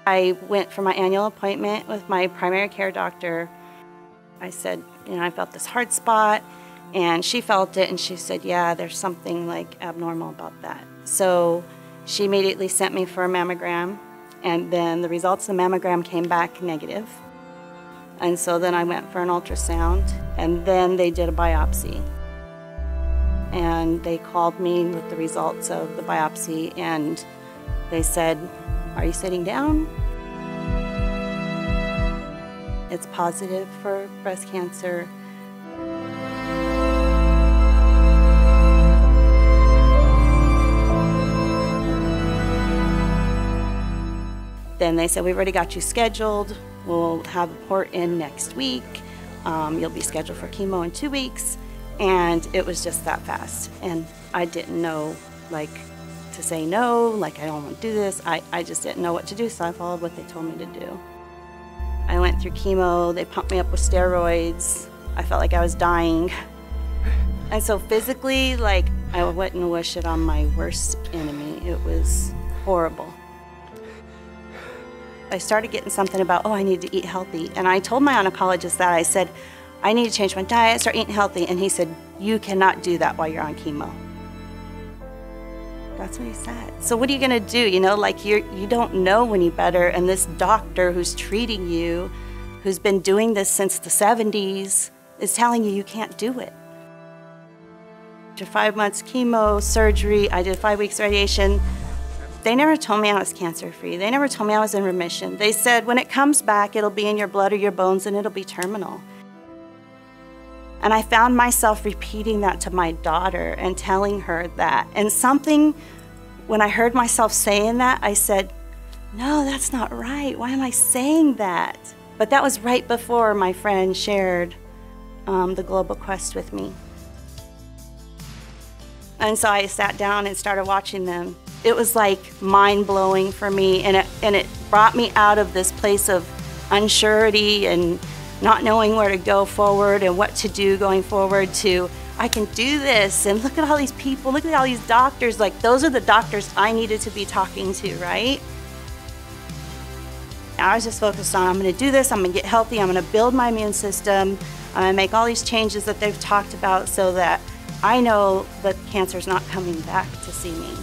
I went for my annual appointment with my primary care doctor. I said, I felt this hard spot, and she felt it, and she said, yeah, there's something like abnormal about that. So she immediately sent me for a mammogram, and then the results of the mammogram came back negative. And so then I went for an ultrasound, and then they did a biopsy. And they called me with the results of the biopsy, and they said, are you sitting down? It's positive for breast cancer. Then they said, we've already got you scheduled. We'll have a report in next week. You'll be scheduled for chemo in 2 weeks. And it was just that fast. And I didn't know, to say no, I don't want to do this. I just didn't know what to do, so I followed what they told me to do. I went through chemo. They pumped me up with steroids. I felt like I was dying. And so physically, I wouldn't wish it on my worst enemy. It was horrible. I started getting something about, I need to eat healthy. And I told my oncologist that. I said, I need to change my diet, start eating healthy. And he said, you cannot do that while you're on chemo. That's what he said. So what are you gonna do? You don't know any better, and this doctor who's treating you, who's been doing this since the 70s, is telling you you can't do it. After 5 months chemo, surgery, I did 5 weeks radiation. They never told me I was cancer-free. They never told me I was in remission. They said, when it comes back, it'll be in your blood or your bones, and it'll be terminal. And I found myself repeating that to my daughter and telling her that. And when I heard myself saying that, I said, no, that's not right. Why am I saying that? But that was right before my friend shared the Global Quest with me. And so I sat down and started watching them. It was mind-blowing for me, and it brought me out of this place of unsurety and not knowing where to go forward and what to do going forward to, I can do this, and look at all these people, look at all these doctors, those are the doctors I needed to be talking to, right? I was just focused on, I'm gonna do this, I'm gonna get healthy, I'm gonna build my immune system, I'm gonna make all these changes that they've talked about so that I know that cancer's not coming back to see me.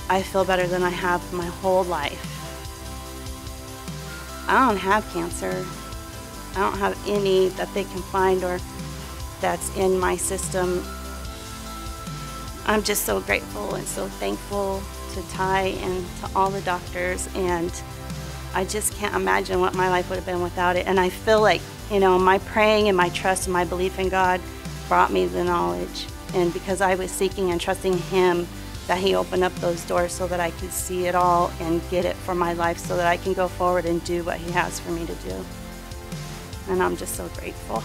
I feel better than I have my whole life. I don't have cancer. I don't have any that they can find or that's in my system. I'm just so grateful and so thankful to Ty and to all the doctors, and I just can't imagine what my life would have been without it. And I feel like, my praying and my trust and my belief in God brought me the knowledge. And because I was seeking and trusting Him, that He opened up those doors so that I could see it all and get it for my life so that I can go forward and do what He has for me to do. And I'm just so grateful.